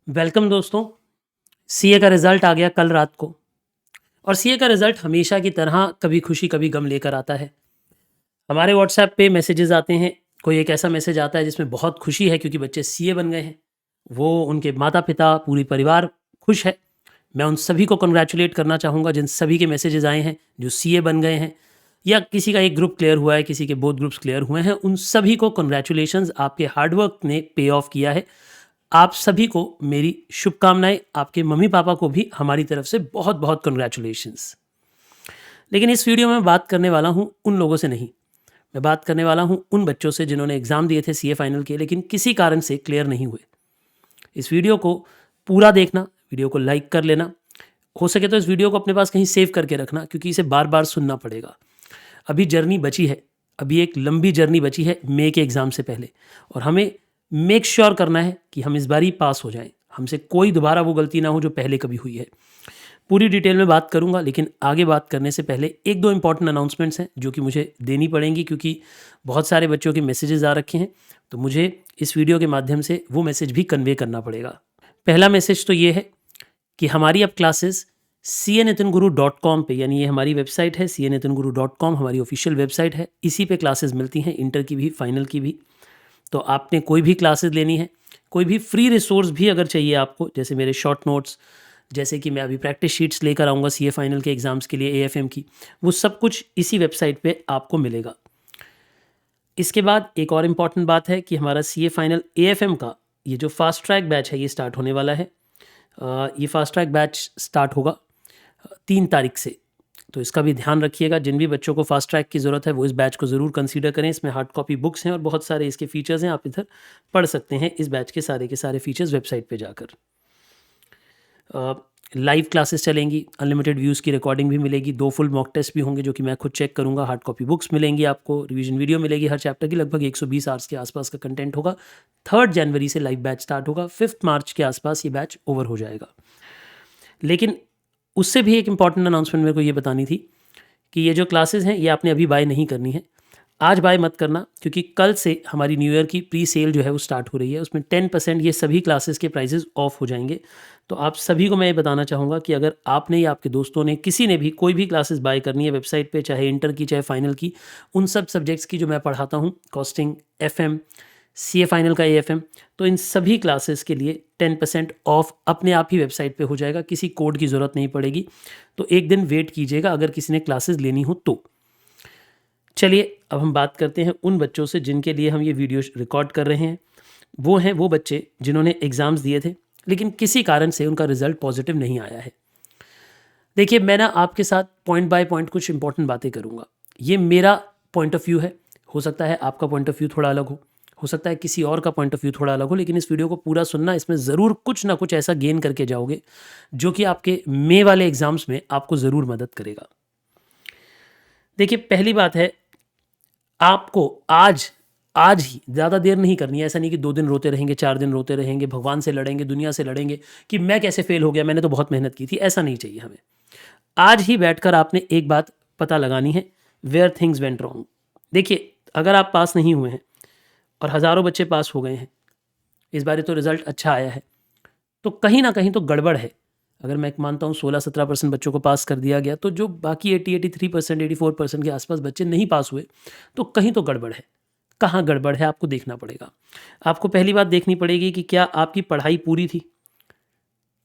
Welcome दोस्तों। CA का result आ गया कल रात को और सीए का रिज़ल्ट हमेशा की तरह कभी खुशी कभी गम लेकर आता है। हमारे व्हाट्सएप पे मैसेजेस आते हैं, कोई एक ऐसा मैसेज आता है जिसमें बहुत खुशी है क्योंकि बच्चे सीए बन गए हैं। वो उनके माता-पिता, पूरी परिवार खुश है। मैं उन सभी को कांग्रेचुलेट करना चाहूँगा जिन सभी के मैसेजेस आए हैं, जो सीए बन गए हैं या किसी का एक ग्रुप क्लियर हुआ है, किसी के बोथ ग्रुप्स क्लियर हुए हैं, उन सभी को कांग्रेचुलेशंस। आपके हार्ड वर्क ने पे ऑफ किया है। आप सभी को मेरी शुभकामनाएं, आपके मम्मी पापा को भी हमारी तरफ से बहुत बहुत कंग्रेचुलेशंस। लेकिन इस वीडियो में मैं बात करने वाला हूं उन लोगों से नहीं। मैं बात करने वाला हूं उन बच्चों से जिन्होंने एग्ज़ाम दिए थे सीए फाइनल के, लेकिन किसी कारण से क्लियर नहीं हुए। इस वीडियो को पूरा देखना, वीडियो को लाइक कर लेना, हो सके तो इस वीडियो को अपने पास कहीं सेव करके रखना क्योंकि इसे बार बार सुनना पड़ेगा। अभी जर्नी बची है, अभी एक लंबी जर्नी बची है मई के एग्ज़ाम से पहले, और हमें मेक श्योर करना है कि हम इस बार ही पास हो जाएं। हमसे कोई दोबारा वो गलती ना हो जो पहले कभी हुई है। पूरी डिटेल में बात करूंगा, लेकिन आगे बात करने से पहले एक दो इंपॉर्टेंट अनाउंसमेंट्स हैं जो कि मुझे देनी पड़ेंगी क्योंकि बहुत सारे बच्चों के मैसेजेस आ रखे हैं, तो मुझे इस वीडियो के माध्यम से वो मैसेज भी कन्वे करना पड़ेगा। पहला मैसेज तो ये है कि हमारी अब क्लासेस cnitanguru.com पे, यानी ये हमारी वेबसाइट है cnitanguru.com, हमारी ऑफिशियल वेबसाइट है, इसी पे क्लासेस मिलती हैं, इंटर की भी, फाइनल की भी। तो आपने कोई भी क्लासेस लेनी है, कोई भी फ्री रिसोर्स भी अगर चाहिए आपको, जैसे मेरे शॉर्ट नोट्स, जैसे कि मैं अभी प्रैक्टिस शीट्स लेकर आऊँगा सीए फाइनल के एग्ज़ाम्स के लिए एएफएम की, वो सब कुछ इसी वेबसाइट पे आपको मिलेगा। इसके बाद एक और इम्पॉर्टेंट बात है कि हमारा सीए फाइनल एएफएम का ये जो फास्ट ट्रैक बैच है ये स्टार्ट होने वाला है। ये फास्ट ट्रैक बैच स्टार्ट होगा 3 तारीख से, तो इसका भी ध्यान रखिएगा। जिन भी बच्चों को फास्ट ट्रैक की ज़रूरत है वो इस बैच को ज़रूर कंसीडर करें। इसमें हार्ड कॉपी बुक्स हैं और बहुत सारे इसके फीचर्स हैं, आप इधर पढ़ सकते हैं इस बैच के सारे फीचर्स वेबसाइट पे जाकर। लाइव क्लासेस चलेंगी, अनलिमिटेड व्यूज़ की रिकॉर्डिंग भी मिलेगी, 2 फुल मॉक टेस्ट भी होंगे जो कि मैं खुद चेक करूँगा, हार्ड कॉपी बुक्स मिलेंगी आपको, रिवीजन वीडियो मिलेगी हर चैप्टर की, लगभग 120 आवर्स के आसपास का कंटेंट होगा। 3 जनवरी से लाइव बैच स्टार्ट होगा, 5 मार्च के आसपास ये बैच ओवर हो जाएगा। लेकिन उससे भी एक इम्पॉर्टेंट अनाउंसमेंट मेरे को ये बतानी थी कि ये जो क्लासेस हैं ये आपने अभी बाय नहीं करनी है। आज बाय मत करना क्योंकि कल से हमारी न्यू ईयर की प्री सेल जो है वो स्टार्ट हो रही है। उसमें 10% ये सभी क्लासेस के प्राइजेस ऑफ हो जाएंगे। तो आप सभी को मैं ये बताना चाहूँगा कि अगर आपने या आपके दोस्तों ने, किसी ने भी कोई भी क्लासेस बाय करनी है वेबसाइट पे, चाहे इंटर की चाहे फाइनल की, उन सब सब्जेक्ट्स की जो मैं पढ़ाता हूँ, कॉस्टिंग, एफएम, सीए फाइनल का एएफएम, तो इन सभी क्लासेस के लिए 10% ऑफ अपने आप ही वेबसाइट पे हो जाएगा, किसी कोड की ज़रूरत नहीं पड़ेगी। तो एक दिन वेट कीजिएगा अगर किसी ने क्लासेस लेनी हो तो। चलिए अब हम बात करते हैं उन बच्चों से जिनके लिए हम ये वीडियो रिकॉर्ड कर रहे हैं। वो हैं वो बच्चे जिन्होंने एग्ज़ाम्स दिए थे लेकिन किसी कारण से उनका रिज़ल्ट पॉजिटिव नहीं आया है। देखिए, मैं ना आपके साथ पॉइंट बाय पॉइंट कुछ इंपॉर्टेंट बातें करूँगा। ये मेरा पॉइंट ऑफ व्यू है, हो सकता है आपका पॉइंट ऑफ व्यू थोड़ा अलग हो सकता है किसी और का पॉइंट ऑफ व्यू थोड़ा अलग हो, लेकिन इस वीडियो को पूरा सुनना, इसमें ज़रूर कुछ ना कुछ ऐसा गेन करके जाओगे जो कि आपके मई वाले एग्ज़ाम्स में आपको ज़रूर मदद करेगा। देखिए, पहली बात है, आपको आज आज ही, ज़्यादा देर नहीं करनी है। ऐसा नहीं कि 2 दिन रोते रहेंगे, 4 दिन रोते रहेंगे, भगवान से लड़ेंगे, दुनिया से लड़ेंगे कि मैं कैसे फ़ेल हो गया, मैंने तो बहुत मेहनत की थी। ऐसा नहीं चाहिए हमें। आज ही बैठकर आपने एक बात पता लगानी है, वेयर थिंग्स वेंट रॉन्ग। देखिए, अगर आप पास नहीं हुए हैं और हज़ारों बच्चे पास हो गए हैं, इस बार तो रिज़ल्ट अच्छा आया है, तो कहीं ना कहीं तो गड़बड़ है। अगर मैं मानता हूँ 16-17% बच्चों को पास कर दिया गया, तो जो बाकी 80-83%, 84% के आसपास बच्चे नहीं पास हुए, तो कहीं तो गड़बड़ है। कहाँ गड़बड़ है आपको देखना पड़ेगा। आपको पहली बात देखनी पड़ेगी कि क्या आपकी पढ़ाई पूरी थी,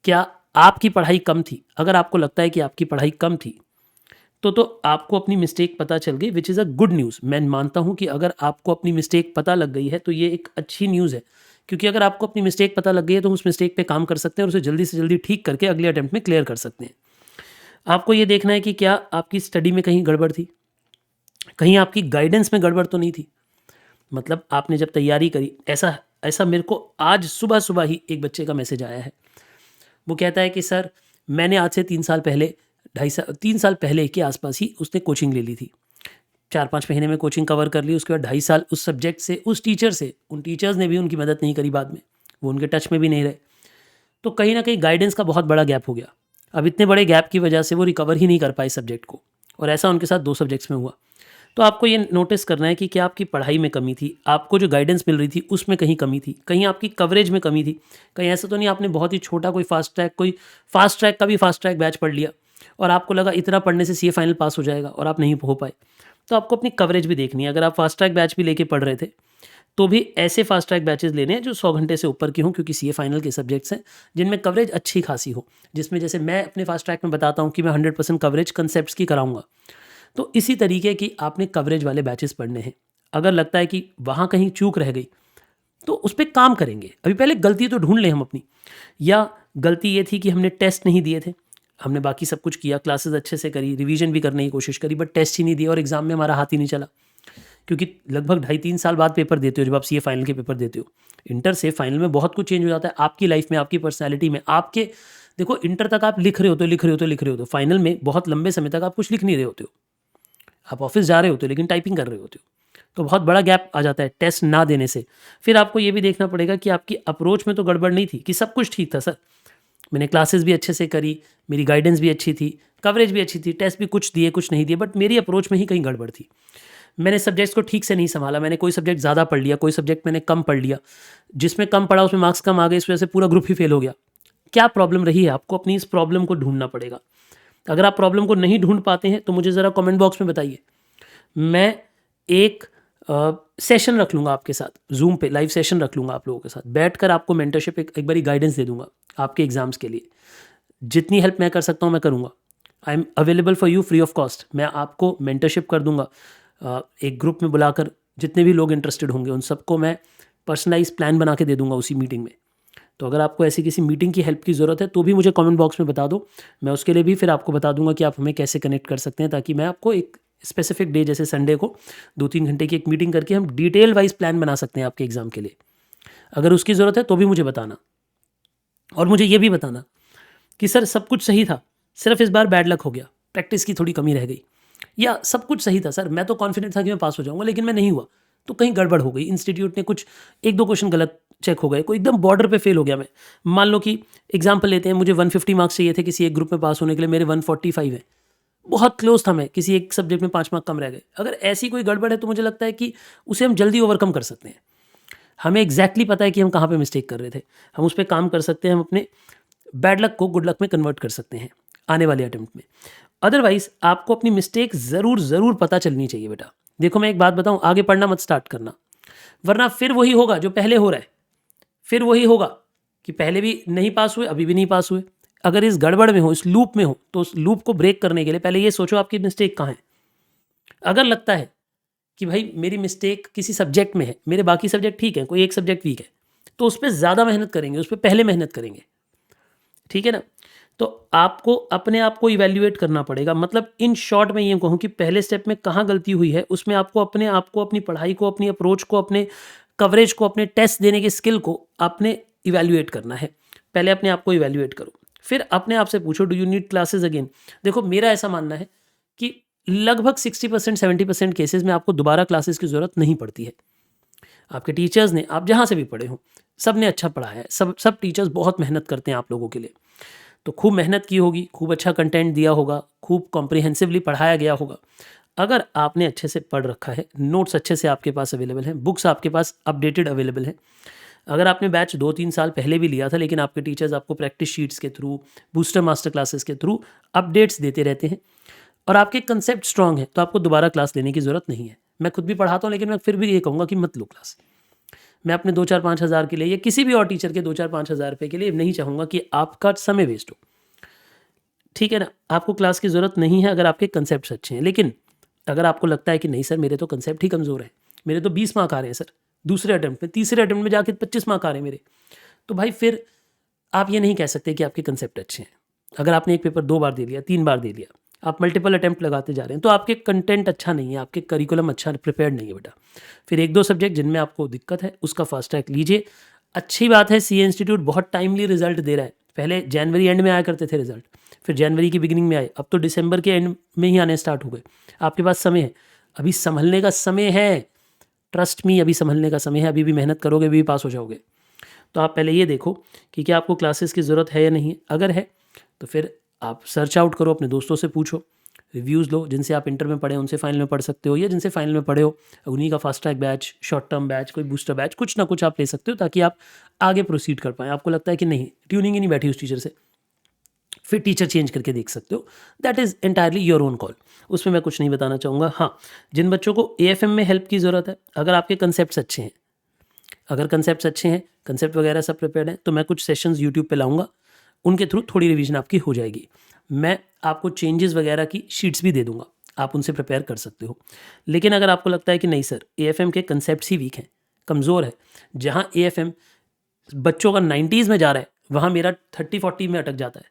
क्या आपकी पढ़ाई कम थी। अगर आपको लगता है कि आपकी पढ़ाई कम थी तो आपको अपनी मिस्टेक पता चल गई, which is a good news. मैं मानता हूँ कि अगर आपको अपनी मिस्टेक पता लग गई है तो ये एक अच्छी न्यूज़ है, क्योंकि अगर आपको अपनी मिस्टेक पता लग गई है तो उस मिस्टेक पे काम कर सकते हैं और उसे जल्दी से जल्दी ठीक करके अगले अटेम्प्ट में क्लियर कर सकते हैं। आपको ये देखना है कि क्या आपकी स्टडी में कहीं गड़बड़ थी, कहीं आपकी गाइडेंस में गड़बड़ तो नहीं थी। मतलब आपने जब तैयारी करी, ऐसा ऐसा मेरे को आज सुबह सुबह ही एक बच्चे का मैसेज आया है। वो कहता है कि सर, मैंने आज से 3 साल पहले, 3 साल पहले के आसपास ही उसने कोचिंग ले ली थी। 4-5 महीने में कोचिंग कवर कर ली, उसके बाद 2.5 साल उस सब्जेक्ट से, उस टीचर से, उन टीचर्स ने भी उनकी मदद नहीं करी बाद में, वो उनके टच में भी नहीं रहे। तो कहीं ना कहीं गाइडेंस का बहुत बड़ा गैप हो गया। अब इतने बड़े गैप की वजह से वो रिकवर ही नहीं कर पाए सब्जेक्ट को, और ऐसा उनके साथ 2 सब्जेक्ट्स में हुआ। तो आपको ये नोटिस करना है कि क्या आपकी पढ़ाई में कमी थी, आपको जो गाइडेंस मिल रही थी उसमें कहीं कमी थी, कहीं आपकी कवरेज में कमी थी, कहीं ऐसा तो नहीं आपने बहुत ही छोटा कोई फास्ट ट्रैक का भी फास्ट ट्रैक बैच पढ़ लिया और आपको लगा इतना पढ़ने से सीए फाइनल पास हो जाएगा और आप नहीं हो पाए। तो आपको अपनी कवरेज भी देखनी है। अगर आप फास्ट ट्रैक बैच भी लेके पढ़ रहे थे तो भी ऐसे फास्ट ट्रैक बैचेस लेने हैं जो 100 घंटे से ऊपर की हों, क्योंकि सीए फाइनल के सब्जेक्ट्स हैं जिनमें कवरेज अच्छी खासी हो, जिसमें जैसे मैं अपने फास्ट ट्रैक में बताता हूँ कि मैं 100% कवरेज कंसेप्ट्स की कराऊंगा। तो इसी तरीके की आपने कवरेज वाले बैचेस पढ़ने हैं। अगर लगता है कि वहाँ कहीं चूक रह गई तो उस पर काम करेंगे। अभी पहले गलती तो ढूंढ लें हम अपनी, या गलती ये थी कि हमने टेस्ट नहीं दिए थे, हमने बाकी सब कुछ किया, क्लासेस अच्छे से करी, रिवीजन भी करने की कोशिश करी, बट टेस्ट ही नहीं दिया और एग्जाम में हमारा हाथ ही नहीं चला। क्योंकि लगभग 2.5-3 साल बाद पेपर देते हो जब आप सीए फाइनल के पेपर देते हो। इंटर से फाइनल में बहुत कुछ चेंज हो जाता है आपकी लाइफ में, आपकी पर्सनैलिटी में, आपके देखो इंटर तक आप लिख रहे हो तो फाइनल में बहुत लंबे समय तक आप कुछ लिख नहीं रहे होते हो, आप ऑफिस जा रहे होते हो लेकिन टाइपिंग कर रहे होते हो। तो बहुत बड़ा गैप आ जाता है टेस्ट ना देने से। फिर आपको ये भी देखना पड़ेगा कि आपकी अप्रोच में तो गड़बड़ नहीं थी, कि सब कुछ ठीक था सर, मैंने क्लासेस भी अच्छे से करी, मेरी गाइडेंस भी अच्छी थी, कवरेज भी अच्छी थी, टेस्ट भी कुछ दिए कुछ नहीं दिए, बट मेरी अप्रोच में ही कहीं गड़बड़ थी। मैंने सब्जेक्ट्स को ठीक से नहीं संभाला, मैंने कोई सब्जेक्ट ज़्यादा पढ़ लिया, कोई सब्जेक्ट मैंने कम पढ़ लिया, जिसमें कम पढ़ा उसमें मार्क्स कम आ गए, इस वजह से पूरा ग्रुप ही फेल हो गया। क्या प्रॉब्लम रही है, आपको अपनी इस प्रॉब्लम को ढूंढना पड़ेगा। अगर आप प्रॉब्लम को नहीं ढूंढ पाते हैं तो मुझे ज़रा कमेंट बॉक्स में बताइए। मैं एक सेशन रख लूँगा आपके साथ, जूम पे लाइव सेशन रख लूँगा आप लोगों के साथ, बैठकर आपको मेंटरशिप एक बारी गाइडेंस दे दूँगा आपके एग्ज़ाम्स के लिए। जितनी हेल्प मैं कर सकता हूँ मैं करूँगा। I am available for you free of cost. मैं आपको मेंटरशिप कर दूँगा। एक ग्रुप में बुलाकर जितने भी लोग इंटरेस्टेड होंगे उन सबको मैं पर्सनलाइज प्लान बना के दे दूँगा उसी मीटिंग में। तो अगर आपको ऐसी किसी मीटिंग की हेल्प की ज़रूरत है तो भी मुझे कमेंट बॉक्स में बता दो, मैं उसके लिए भी फिर आपको बता दूंगा कि आप हमें कैसे कनेक्ट कर सकते हैं, ताकि मैं आपको एक स्पेसिफिक डे जैसे संडे को 2-3 घंटे की एक मीटिंग करके हम डिटेल वाइज प्लान बना सकते हैं आपके एग्ज़ाम के लिए। अगर उसकी ज़रूरत है तो भी मुझे बताना, और मुझे ये भी बताना कि सर सब कुछ सही था, सिर्फ इस बार बैड लक हो गया, प्रैक्टिस की थोड़ी कमी रह गई, या सब कुछ सही था सर, मैं तो कॉन्फिडेंट था कि मैं पास हो जाऊंगा लेकिन मैं नहीं हुआ, तो कहीं गड़बड़ हो गई, इंस्टीट्यूट ने कुछ 1-2 क्वेश्चन गलत चेक हो गए, कोई एकदम बॉर्डर पे फेल हो गया मैं। मान लो कि एग्जाम्पल लेते हैं, मुझे 150 मार्क्स चाहिए थे किसी एक ग्रुप में पास होने के लिए, मेरे 145 है, बहुत क्लोज था मैं, किसी एक सब्जेक्ट में 5 मार्क कम रह गए। अगर ऐसी कोई गड़बड़ है तो मुझे लगता है कि उसे हम जल्दी ओवरकम कर सकते हैं। हमें एग्जैक्टली पता है कि हम कहाँ पे मिस्टेक कर रहे थे, हम उस पर काम कर सकते हैं, हम अपने बैड लक को गुड लक में कन्वर्ट कर सकते हैं आने वाले अटेम्प्ट में। अदरवाइज आपको अपनी मिस्टेक ज़रूर पता चलनी चाहिए बेटा। देखो मैं एक बात बताऊं, आगे पढ़ना मत स्टार्ट करना, वरना फिर वही होगा जो पहले हो रहा है, फिर वही होगा कि पहले भी नहीं पास हुए, अभी भी नहीं पास हुए। अगर इस गड़बड़ में हो, इस लूप में हो, तो उस लूप को ब्रेक करने के लिए पहले ये सोचो आपकी मिस्टेक कहाँ है। अगर लगता है कि भाई मेरी मिस्टेक किसी सब्जेक्ट में है, मेरे बाकी सब्जेक्ट ठीक है, कोई एक सब्जेक्ट वीक है, तो उस पर ज़्यादा मेहनत करेंगे, उस पर पहले मेहनत करेंगे, ठीक है ना। तो आपको अपने आप को इवैल्यूएट करना पड़ेगा। मतलब इन शॉर्ट में ये कहूँ कि पहले स्टेप में कहाँ गलती हुई है, उसमें आपको अपने आप को, अपनी पढ़ाई को, अपनी अप्रोच को, अपने कवरेज को, अपने टेस्ट देने के स्किल को आपने इवैल्यूएट करना है। पहले अपने आप को इवैल्यूएट करो, फिर अपने आप से पूछो do you need classes again. देखो मेरा ऐसा मानना है कि लगभग 60% 70% केसेस में आपको दोबारा क्लासेस की ज़रूरत नहीं पड़ती है। आपके टीचर्स ने, आप जहाँ से भी पढ़े हो, सब ने अच्छा पढ़ाया है, सब टीचर्स बहुत मेहनत करते हैं आप लोगों के लिए। तो खूब मेहनत की होगी, खूब अच्छा कंटेंट दिया होगा, खूब कॉम्प्रिहेंसिवली पढ़ाया गया होगा। अगर आपने अच्छे से पढ़ रखा है, नोट्स अच्छे से आपके पास अवेलेबल हैं, बुक्स आपके पास अपडेटेड अवेलेबल हैं, अगर आपने बैच 2-3 साल पहले भी लिया था लेकिन आपके टीचर्स आपको प्रैक्टिस शीट्स के थ्रू, बूस्टर मास्टर क्लासेस के थ्रू अपडेट्स देते रहते हैं और आपके कंसेप्ट स्ट्रांग है, तो आपको दोबारा क्लास लेने की ज़रूरत नहीं है। मैं खुद भी पढ़ाता हूँ लेकिन मैं फिर भी ये कहूँगा कि मत लो क्लास। मैं अपने 2-4-5 हज़ार के लिए या किसी भी और टीचर के 2-4-5 हज़ार रुपये के लिए नहीं चाहूँगा कि आपका समय वेस्ट हो, ठीक है ना। आपको क्लास की ज़रूरत नहीं है अगर आपके कंसेप्ट अच्छे हैं। लेकिन अगर आपको लगता है कि नहीं सर मेरे तो कंसेप्ट ही कमज़ोर हैं, मेरे तो 20 मार्क आ रहे हैं सर दूसरे अटैम्प्ट में, तीसरे अटैम्प्ट में जाके 25 मार्क आ रहे हैं मेरे, तो भाई फिर आप ये नहीं कह सकते कि आपके कंसेप्ट अच्छे हैं। अगर आपने एक पेपर 2 बार दे लिया, 3 बार दे लिया, आप मल्टीपल अटैम्प्ट लगाते जा रहे हैं, तो आपके कंटेंट अच्छा नहीं है, आपके करिकुलम अच्छा प्रिपेयर्ड नहीं है बेटा। फिर 1-2 सब्जेक्ट जिनमें आपको दिक्कत है उसका फास्ट ट्रैक लीजिए। अच्छी बात है सीए इंस्टीट्यूट बहुत टाइमली रिजल्ट दे रहा है। पहले जनवरी एंड में आया करते थे रिजल्ट, फिर जनवरी की बिगिनिंग में आए, अब तो दिसंबर के एंड में ही आने स्टार्ट हो गए। आपके पास समय है, अभी संभलने का समय है, ट्रस्ट मी अभी संभलने का समय है, अभी भी मेहनत करोगे अभी भी पास हो जाओगे। तो आप पहले ये देखो कि क्या आपको क्लासेस की ज़रूरत है या नहीं है। अगर है तो फिर आप सर्च आउट करो, अपने दोस्तों से पूछो, रिव्यूज़ लो, जिनसे आप इंटर में पढ़े उनसे फाइनल में पढ़ सकते हो, या जिनसे फाइनल में पढ़े हो उन्हीं का fast track batch, short term batch, कोई बूस्टर बैच, कुछ ना कुछ आप ले सकते हो ताकि आप आगे प्रोसीड कर पाएँ। आपको लगता है कि नहीं ट्यूनिंग ही नहीं बैठी उस टीचर से, फिर टीचर चेंज करके देख सकते हो। That is entirely your own call, उसमें मैं कुछ नहीं बताना चाहूँगा। हाँ, जिन बच्चों को AFM में हेल्प की ज़रूरत है, अगर आपके कंसेप्ट्स अच्छे हैं, अगर कंसेप्ट्स अच्छे हैं, कंसेप्ट वगैरह सब प्रिपेयर्ड हैं, तो मैं कुछ सेशंस यूट्यूब पे लाऊंगा, उनके थ्रू थोड़ी रिवीजन आपकी हो जाएगी। मैं आपको चेंजेस वगैरह की शीट्स भी दे दूंगा, आप उनसे प्रिपेयर कर सकते हो। लेकिन अगर आपको लगता है कि नहीं सर AFM के कंसेप्ट ही वीक हैं, कमज़ोर है, जहाँ AFM बच्चों का 90s में जा रहा है वहाँ मेरा 30-40 में अटक जाता है,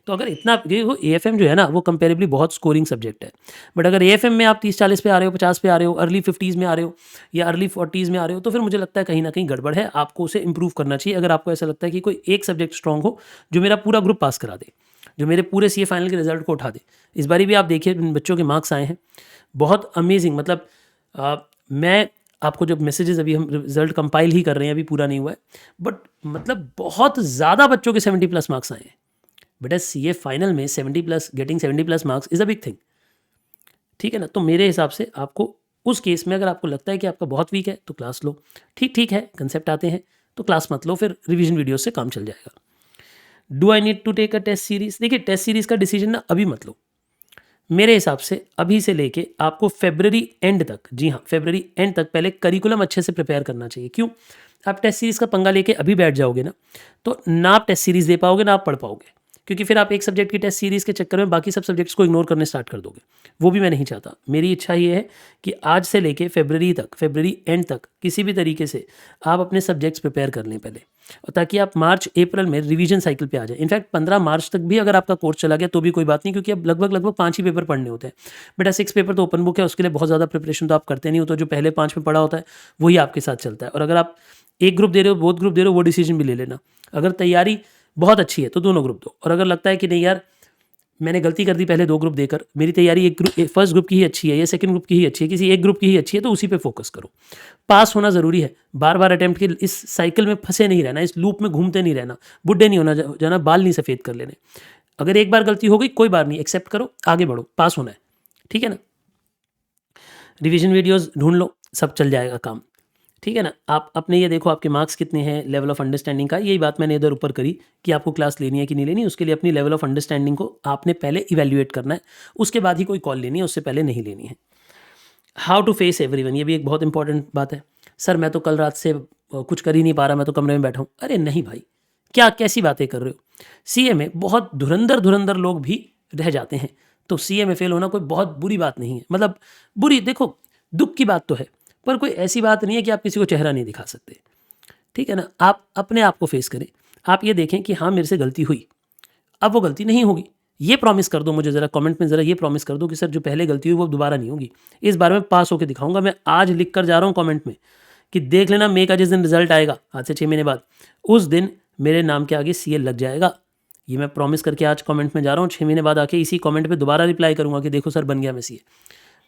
तो अगर इतना वो AFM जो है ना वो कंपेरेबली बहुत स्कोरिंग सब्जेक्ट है। बट अगर AFM में आप 30-40 पे आ रहे हो, 50 पे आ रहे हो, अर्ली 50s में आ रहे हो या अर्ली 40s में आ रहे हो, तो फिर मुझे लगता है कहीं ना कहीं गड़बड़ है, आपको उसे इंप्रूव करना चाहिए। अगर आपको ऐसा लगता है कि कोई एक सब्जेक्ट स्ट्रॉन्ग हो जो मेरा पूरा ग्रुप पास करा दे, जो मेरे पूरे CA फाइनल के रिजल्ट को उठा दे। इस बारी भी आप देखिए बच्चों के मार्क्स आए हैं बहुत अमेजिंग, मतलब मैं आपको जब मैसेजेस, अभी हम रिजल्ट कंपाइल ही कर रहे हैं, अभी पूरा नहीं हुआ है, बट मतलब बहुत ज़्यादा बच्चों के 70+ मार्क्स आए हैं। बेटा CA फाइनल में 70+, getting 70+ marks is a big thing, ठीक है ना। तो मेरे हिसाब से आपको उस केस में अगर आपको लगता है कि आपका बहुत वीक है तो क्लास लो, ठीक है कंसेप्ट आते हैं तो क्लास मत लो, फिर रिवीजन वीडियो से काम चल जाएगा। Do I need to take a test series? देखिए टेस्ट सीरीज का डिसीजन ना अभी मत लो, मेरे हिसाब से अभी से लेके आपको फरवरी एंड तक, जी हाँ फरवरी एंड तक पहले करिकुलम अच्छे से प्रिपेयर करना चाहिए। क्यों? आप टेस्ट सीरीज़ का पंगा लेके अभी बैठ जाओगे ना, तो ना आप टेस्ट सीरीज़ दे पाओगे ना आप पढ़ पाओगे, क्योंकि फिर आप एक सब्जेक्ट की टेस्ट सीरीज़ के चक्कर में बाकी सब सब्जेक्ट्स को इग्नोर करने स्टार्ट कर दोगे। वो भी मैं नहीं चाहता। मेरी इच्छा ये है कि आज से लेके फरवरी तक, फरवरी एंड तक किसी भी तरीके से आप अपने सब्जेक्ट्स प्रिपेयर कर लें पहले, और ताकि आप मार्च अप्रैल में रिवीजन साइकिल पे आ जाए। इनफैक्ट 15 मार्च तक भी अगर आपका कोर्स चला गया तो भी कोई बात नहीं, क्योंकि अब लगभग 5 ही पेपर पढ़ने होते हैं। बेटा 6 पेपर तो ओपन बुक है, उसके लिए बहुत ज़्यादा प्रिपरेशन तो आप करते नहीं हो, तो जो पहले 5 में पढ़ा होता है वही आपके साथ चलता है। और अगर आप एक ग्रुप दे रहे हो, बोथ ग्रुप दे रहे हो, वो डिसीजन भी ले लेना। अगर तैयारी बहुत अच्छी है तो दोनों ग्रुप दो, और अगर लगता है कि नहीं यार मैंने गलती कर दी पहले 2 ग्रुप देकर, मेरी तैयारी एक ग्रुप, फर्स्ट ग्रुप की ही अच्छी है या सेकंड ग्रुप की ही अच्छी है, किसी एक ग्रुप की ही अच्छी है, तो उसी पे फोकस करो। पास होना ज़रूरी है, बार बार अटैम्प्ट के इस साइकिल में फंसे नहीं रहना, इस लूप में घूमते नहीं रहना, बुढ़े नहीं होना जाना, बाल नहीं सफ़ेद कर लेने। अगर एक बार गलती हो गई कोई बात नहीं, एक्सेप्ट करो, आगे बढ़ो, पास होना है, ठीक है ना। रिवीजन वीडियोस ढूंढ लो, सब चल जाएगा काम, ठीक है ना। आप अपने ये देखो आपके मार्क्स कितने हैं, लेवल ऑफ अंडरस्टैंडिंग का, यही बात मैंने इधर ऊपर करी कि आपको क्लास लेनी है कि नहीं लेनी, उसके लिए अपनी लेवल ऑफ अंडरस्टैंडिंग को आपने पहले इवैल्यूएट करना है, उसके बाद ही कोई कॉल लेनी है, उससे पहले नहीं लेनी है। हाउ टू फेस एवरीवन, ये भी एक बहुत इंपॉर्टेंट बात है। सर मैं तो कल रात से कुछ कर ही नहीं पा रहा, मैं तो कमरे में बैठा हूँ। अरे नहीं भाई, क्या कैसी बातें कर रहे हो। CA में बहुत धुरंधर लोग भी रह जाते हैं, तो CA में फेल होना कोई बहुत बुरी बात नहीं है। मतलब बुरी, देखो दुख की बात तो है, पर कोई ऐसी बात नहीं है कि आप किसी को चेहरा नहीं दिखा सकते, ठीक है ना। आप अपने आप को फेस करें, आप ये देखें कि हाँ मेरे से गलती हुई, अब वो गलती नहीं होगी। ये प्रॉमिस कर दो मुझे, ज़रा कमेंट में ज़रा ये प्रॉमिस कर दो कि सर जो पहले गलती हुई वो दोबारा नहीं होगी, इस बार मैं पास होकर दिखाऊंगा। मैं आज लिख कर जा रहा हूँ कमेंट में कि देख लेना मे का जिस दिन रिजल्ट आएगा आज से 6 महीने बाद, उस दिन मेरे नाम के आगे CA लग जाएगा। ये मैं प्रॉमिस करके आज कमेंट में जा रहा हूँ, 6 महीने बाद आके इसी कमेंट पे दोबारा रिप्लाई करूँगा कि देखो सर बन गया मैं CA।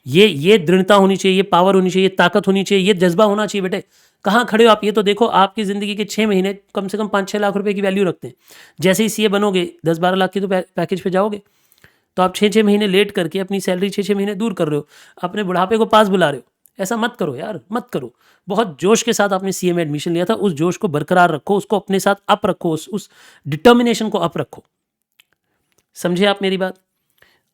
ये दृढ़ता होनी चाहिए, ये पावर होनी चाहिए, ताकत होनी चाहिए, ये जज्बा होना चाहिए। बेटे कहाँ खड़े हो आप, ये तो देखो आपकी ज़िंदगी के 6 महीने कम से कम 5-6 लाख रुपए की वैल्यू रखते हैं। जैसे ही CA बनोगे 10-12 लाख की तो पैकेज पे जाओगे, तो आप 6-6 महीने लेट करके अपनी सैलरी 6-6 महीने दूर कर रहे हो, अपने बुढ़ापे को पास बुला रहे हो। ऐसा मत करो यार, मत करो। बहुत जोश के साथ आपने CA में एडमिशन लिया था, उस जोश को बरकरार रखो, उसको अपने साथ अप रखो, उस डिटर्मिनेशन को अप रखो। समझे आप मेरी बात।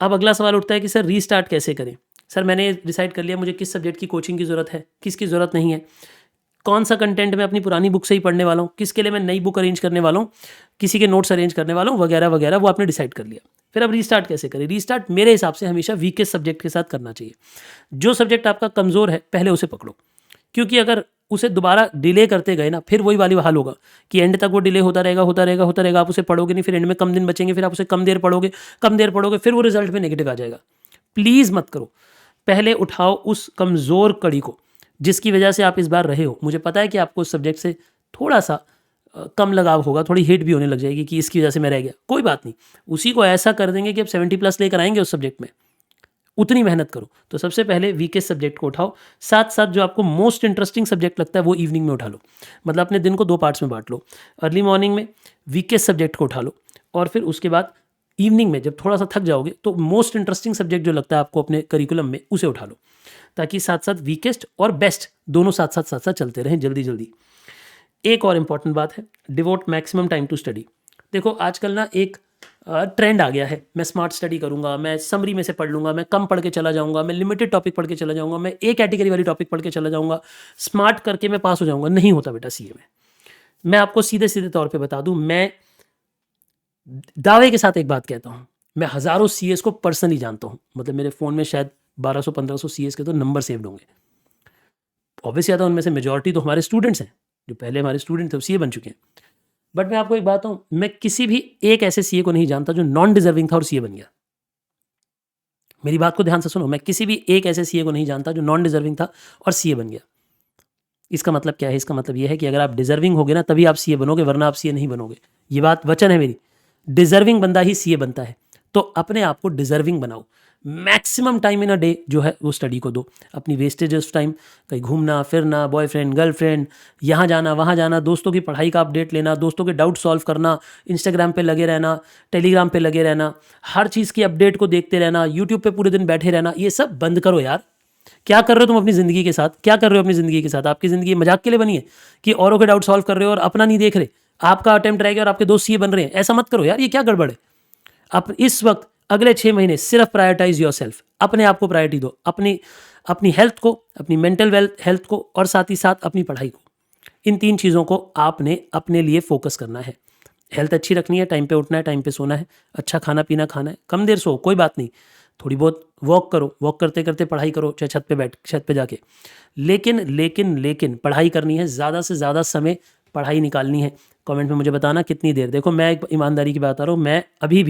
अब अगला सवाल उठता है कि सर रीस्टार्ट कैसे करें। सर मैंने डिसाइड कर लिया मुझे किस सब्जेक्ट की कोचिंग की ज़रूरत है, किसकी ज़रूरत नहीं है, कौन सा कंटेंट मैं अपनी पुरानी बुक से ही पढ़ने वाला हूँ, किसके लिए मैं नई बुक अरेंज करने वाला हूँ, किसी के नोट्स अरेंज करने वाला हूँ, वगैरह वगैरह, वो आपने डिसाइड कर लिया। फिर अब रीस्टार्ट कैसे करें। रीस्टार्ट मेरे हिसाब से हमेशा वीकेस्ट सब्जेक्ट के साथ करना चाहिए। जो सब्जेक्ट आपका कमज़ोर है पहले उसे पकड़ो, क्योंकि अगर उसे दोबारा डिले करते गए ना, फिर वही वाली हाल होगा कि एंड तक वो डिले होता रहेगा, आप उसे पढ़ोगे नहीं, फिर एंड में कम दिन बचेंगे, फिर आप उसे कम देर पढ़ोगे, फिर वो रिजल्ट में नेगेटिव आ जाएगा। प्लीज़ मत करो, पहले उठाओ उस कमज़ोर कड़ी को जिसकी वजह से आप इस बार रहे हो। मुझे पता है कि आपको उस सब्जेक्ट से थोड़ा सा कम लगाव होगा, थोड़ी हिट भी होने लग जाएगी कि इसकी वजह से मैं रह गया। कोई बात नहीं, उसी को ऐसा कर देंगे कि अब 70+ लेकर आएंगे उस सब्जेक्ट में। उतनी मेहनत करो। तो सबसे पहले वीकेस्ट सब्जेक्ट को उठाओ, साथ साथ जो आपको मोस्ट इंटरेस्टिंग सब्जेक्ट लगता है वो इवनिंग में उठा लो। मतलब अपने दिन को 2 पार्ट्स में बांट लो। अर्ली मॉर्निंग में वीकेस्ट सब्जेक्ट को उठा लो, और फिर उसके बाद इवनिंग में जब थोड़ा सा थक जाओगे तो मोस्ट इंटरेस्टिंग सब्जेक्ट जो लगता है आपको अपने करिकुलम में उसे उठा लो, ताकि साथ साथ वीकेस्ट और बेस्ट दोनों साथ साथ चलते रहें जल्दी जल्दी। एक और इम्पॉर्टेंट बात है, devote maximum time to study. देखो आजकल ना एक ट्रेंड आ गया है, मैं स्मार्ट स्टडी करूंगा, मैं समरी में से पढ़ लूंगा, मैं कम पढ़ के चला जाऊंगा, मैं लिमिटेड टॉपिक पढ़ के चला जाऊंगा, मैं एक कैटेगरी वाली टॉपिक पढ़ के चला जाऊंगा, स्मार्ट करके मैं पास हो जाऊंगा। नहीं होता बेटा सीए में। मैं आपको सीधे सीधे तौर पे बता दूं, मैं दावे के साथ एक बात कहता हूं, मैं हज़ारों सीएस को पर्सनली जानता हूं। मतलब मेरे फ़ोन में शायद 1200-1500 सीएस के तो नंबर सेव्ड होंगे। ऑब्वियसली आता उनमें से मेजॉरिटी तो हमारे स्टूडेंट्स हैं, जो पहले हमारे स्टूडेंट थे वो सीए बन चुके हैं। बट मैं आपको एक बात हूँ, मैं किसी भी एक ऐसे सीए को नहीं जानता जो नॉन डिजर्विंग था और सीए बन गया। मेरी बात को ध्यान से सुनो, मैं किसी भी एक ऐसे सीए को नहीं जानता जो नॉन डिजर्विंग था और सीए बन गया। इसका मतलब क्या है? इसका मतलब यह है कि अगर आप डिजर्विंग होगे ना तभी आप सीए बनोगे, वरना आप सीए नहीं बनोगे। ये बात वचन है मेरी। डिजर्विंग बंदा ही सीए बनता है। तो अपने आप को डिजर्विंग बनाओ। Maximum time in a day जो है वो स्टडी को दो। अपनी वेस्टेज ऑफ टाइम, कहीं घूमना फिरना, बॉयफ्रेंड गर्लफ्रेंड, यहाँ जाना वहाँ जाना, दोस्तों की पढ़ाई का अपडेट लेना, दोस्तों के डाउट सॉल्व करना, इंस्टाग्राम पे लगे रहना, टेलीग्राम पे लगे रहना, हर चीज़ की अपडेट को देखते रहना, यूट्यूब पे पूरे दिन बैठे रहना, ये सब बंद करो यार। क्या कर रहे हो तुम अपनी ज़िंदगी के साथ? क्या कर रहे हो अपनी ज़िंदगी के साथ? आपकी ज़िंदगी मजाक के लिए बनी है कि औरों के डाउट सॉल्व कर रहे हो और अपना नहीं देख रहे? आपका अटेम्प्ट रह गया और आपके दोस्त सीए बन रहे हैं। ऐसा मत करो यार, ये क्या गड़बड़ है? आप इस वक्त अगले 6 महीने सिर्फ प्रायोरिटाइज योर सेल्फ। अपने आप को प्रायोरिटी दो, अपनी हेल्थ को, अपनी मेंटल हेल्थ को, और साथ ही साथ अपनी पढ़ाई को। इन 3 चीज़ों को आपने अपने लिए फोकस करना है। हेल्थ अच्छी रखनी है, टाइम पे उठना है, टाइम पे सोना है, अच्छा खाना पीना खाना है, कम देर सो कोई बात नहीं, थोड़ी बहुत वॉक करो, वॉक करते करते पढ़ाई करो, चाहे छत पे जाके। लेकिन पढ़ाई करनी है, ज़्यादा से ज़्यादा समय पढ़ाई निकालनी है। कमेंट में मुझे बताना कितनी देर। देखो मैं एक ईमानदारी की बात बता रहा हूँ, मैं अभी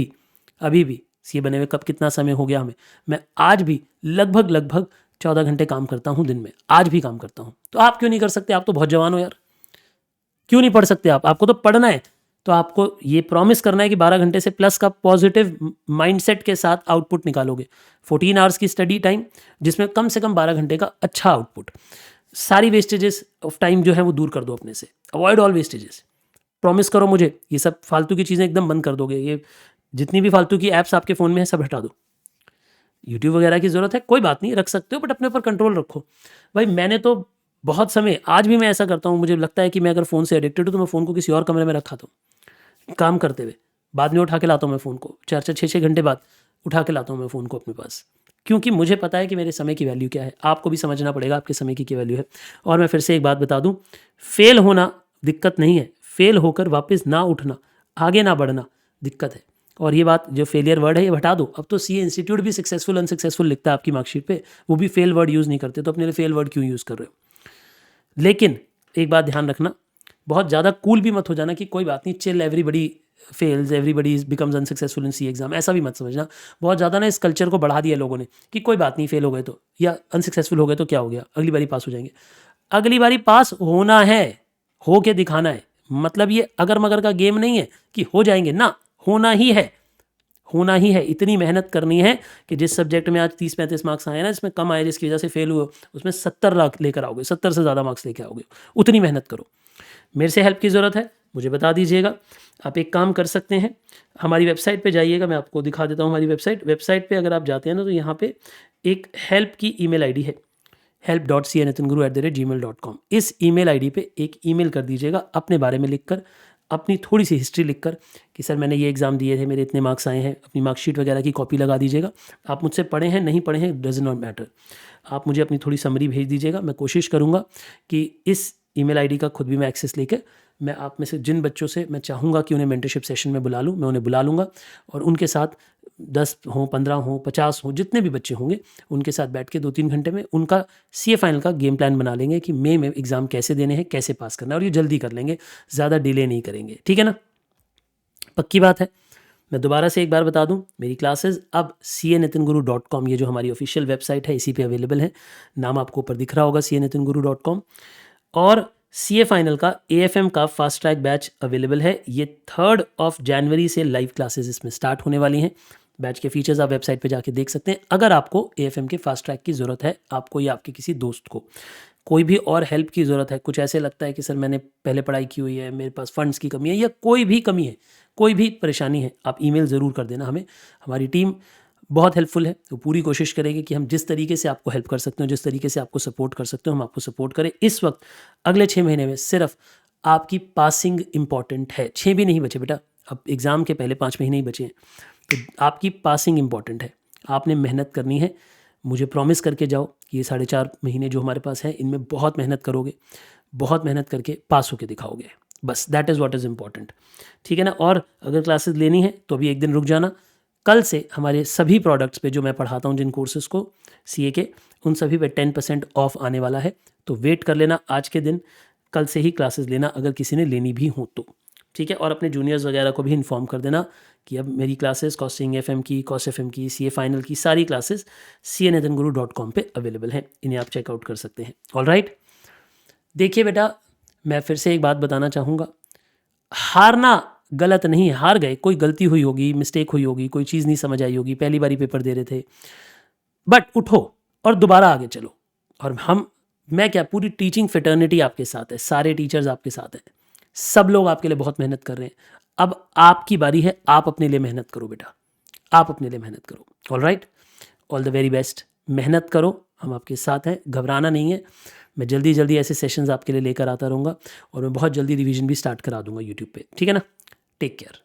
भी सीए बने हुए कब कितना समय हो गया हमें, मैं आज भी लगभग 14 घंटे काम करता हूँ दिन में, आज भी काम करता हूँ। तो आप क्यों नहीं कर सकते? आप तो बहुत जवान हो यार, क्यों नहीं पढ़ सकते आप? आपको तो पढ़ना है। तो आपको ये प्रॉमिस करना है कि 12 घंटे से प्लस का पॉजिटिव माइंडसेट के साथ आउटपुट निकालोगे। 14 आवर्स की स्टडी टाइम, जिसमें कम से कम 12 घंटे का अच्छा आउटपुट। सारी वेस्टेजेस ऑफ टाइम जो है वो दूर कर दो अपने से। Avoid all vestiges. प्रॉमिस करो मुझे, ये सब फालतू की चीज़ें एकदम बंद कर दोगे। ये जितनी भी फालतू की ऐप्स आपके फ़ोन में है सब हटा दो। यूट्यूब वगैरह की ज़रूरत है, कोई बात नहीं, रख सकते हो, बट अपने ऊपर कंट्रोल रखो। भाई मैंने तो बहुत समय, आज भी मैं ऐसा करता हूँ, मुझे लगता है कि मैं अगर फ़ोन से एडिक्टेड हूँ तो मैं फ़ोन को किसी और कमरे में रखा हूँ काम करते हुए, बाद में उठा के लाता हूँ मैं फ़ोन को, 4-4 6-6 घंटे बाद उठा के लाता हूँ मैं फ़ोन को अपने पास, क्योंकि मुझे पता है कि मेरे समय की वैल्यू क्या है। आपको भी समझना पड़ेगा आपके समय की क्या वैल्यू है। और मैं फिर से एक बात बता दूँ, फेल होना दिक्कत नहीं है, फेल होकर वापस ना उठना, आगे ना बढ़ना दिक्कत है। और ये बात, जो फेलियर वर्ड है ये हटा दो। अब तो सीए इंस्टीट्यूट भी सक्सेसफुल अनसक्सेसफुल लिखता है आपकी मार्कशीट पे, वो भी फेल वर्ड यूज़ नहीं करते, तो अपने लिए फेल वर्ड क्यों यूज़ कर रहे हो? लेकिन एक बात ध्यान रखना, बहुत ज़्यादा कूल भी मत हो जाना कि कोई बात नहीं, chill, everybody fails, everybody becomes unsuccessful in C exam, ऐसा भी मत समझना। बहुत ज़्यादा ना इस कल्चर को बढ़ा दिया लोगों ने कि कोई बात नहीं, फेल हो गए तो या अनसक्सेसफुल हो गए तो क्या हो गया, अगली बारी पास हो जाएंगे। अगली बारी पास होना है, हो के दिखाना है। मतलब ये अगर मगर का गेम नहीं है कि हो जाएंगे ना, होना ही है, होना ही है। इतनी मेहनत करनी है कि जिस सब्जेक्ट में आज 30-35 मार्क्स आए ना, इसमें कम आए जिसकी वजह से फेल हुए, उसमें 70 लेकर आओगे, 70 से ज़्यादा मार्क्स लेकर आओगे। उतनी मेहनत करो। मेरे से हेल्प की ज़रूरत है, मुझे बता दीजिएगा। आप एक काम कर सकते हैं, हमारी वेबसाइट पे जाइएगा, मैं आपको दिखा देता हूँ हमारी वेबसाइट पे अगर आप जाते हैं ना, तो यहाँ पे एक हेल्प की ईमेल आईडी है, help.cnitanguru@gmail.com। इस ईमेल आईडी पे एक ईमेल कर दीजिएगा अपने बारे में लिखकर, अपनी थोड़ी सी हिस्ट्री लिखकर कि सर मैंने ये एग्ज़ाम दिए थे, मेरे इतने मार्क्स आए हैं। अपनी मार्कशीट वगैरह की कॉपी लगा दीजिएगा। आप मुझसे पढ़े हैं नहीं पढ़े हैं डज नॉट मैटर, आप मुझे अपनी थोड़ी समरी भेज दीजिएगा। मैं कोशिश करूँगा कि इस ईमेल आईडी का खुद भी मैं एक्सेस लेकर, मैं आप में से जिन बच्चों से मैं चाहूँगा कि उन्हें मेंटरशिप सेशन में बुला लूँ, मैं उन्हें बुला लूँगा और उनके साथ 10 हों, 15 हों, 50 हों, जितने भी बच्चे होंगे उनके साथ बैठ के 2-3 घंटे में उनका सीए फाइनल का गेम प्लान बना लेंगे कि मई में एग्ज़ाम कैसे देने हैं, कैसे पास करना है, और ये जल्दी कर लेंगे, ज़्यादा डिले नहीं करेंगे। ठीक है ना? पक्की बात है। मैं दोबारा से एक बार बता दूं, मेरी क्लासेस अब cnitanguru.com, ये जो हमारी ऑफिशियल वेबसाइट है, इसी पे अवेलेबल है। नाम आपको ऊपर दिख रहा होगा, cnitanguru.com। और सीए फाइनल का AFM का फास्ट ट्रैक बैच अवेलेबल है। ये 3 जनवरी से लाइव क्लासेस इसमें स्टार्ट होने वाली हैं। बैच के फीचर्स आप वेबसाइट पे जाके देख सकते हैं, अगर आपको AFM के फास्ट ट्रैक की ज़रूरत है, आपको या आपके किसी दोस्त को। कोई भी और हेल्प की ज़रूरत है, कुछ ऐसे लगता है कि सर मैंने पहले पढ़ाई की हुई है, मेरे पास फंड्स की कमी है या कोई भी कमी है, कोई भी परेशानी है, आप ईमेल ज़रूर कर देना हमें। हमारी टीम बहुत हेल्पफुल है, तो पूरी कोशिश करेंगे कि हम जिस तरीके से आपको हेल्प कर सकते हो, जिस तरीके से आपको सपोर्ट कर सकते हो, हम आपको सपोर्ट करें। इस वक्त अगले 6 महीने में सिर्फ आपकी पासिंग इंपॉर्टेंट है। 6 भी नहीं बचे बेटा, अब एग्ज़ाम के पहले 5 महीने ही बचे हैं, तो आपकी पासिंग इंपॉर्टेंट है। आपने मेहनत करनी है, मुझे प्रॉमिस करके जाओ कि ये 4.5 महीने जो हमारे पास है इनमें बहुत मेहनत करोगे, बहुत मेहनत करके पास होके दिखाओगे। बस that is what is important, ठीक है ना। और अगर क्लासेस लेनी है तो अभी एक दिन रुक जाना, कल से हमारे सभी प्रोडक्ट्स पे जो मैं पढ़ाता हूँ, जिन कोर्सेज़ को CA के, उन सभी पे 10% ऑफ आने वाला है, तो वेट कर लेना आज के दिन, कल से ही क्लासेस लेना अगर किसी ने लेनी भी हो तो, ठीक है। और अपने जूनियर्स वगैरह को भी इन्फॉर्म कर देना कि अब मेरी क्लासेस कॉस्टिंग FM की, कॉस्ट FM की, CA फाइनल की सारी क्लासेस CANithanGuru.com पे अवेलेबल हैं, इन्हें आप चेकआउट कर सकते हैं। ऑलराइट, देखिए बेटा, मैं फिर से एक बात बताना चाहूँगा, हारना गलत नहीं है। हार गए, कोई गलती हुई होगी, मिस्टेक हुई होगी, कोई चीज़ नहीं समझ आई होगी, पहली बारी पेपर दे रहे थे, बट उठो और दोबारा आगे चलो। और मैं क्या, पूरी टीचिंग फ्रेटर्निटी आपके साथ है, सारे टीचर्स आपके साथ हैं, सब लोग आपके लिए बहुत मेहनत कर रहे हैं। अब आपकी बारी है, आप अपने लिए मेहनत करो बेटा, आप अपने लिए मेहनत करो। Alright, all the very best, मेहनत करो, हम आपके साथ हैं, घबराना नहीं है। मैं जल्दी जल्दी ऐसे सेशंस आपके लिए लेकर आता रहूँगा और मैं बहुत जल्दी रिवीजन भी स्टार्ट करा दूंगा यूट्यूब पे, ठीक है ना। Take care.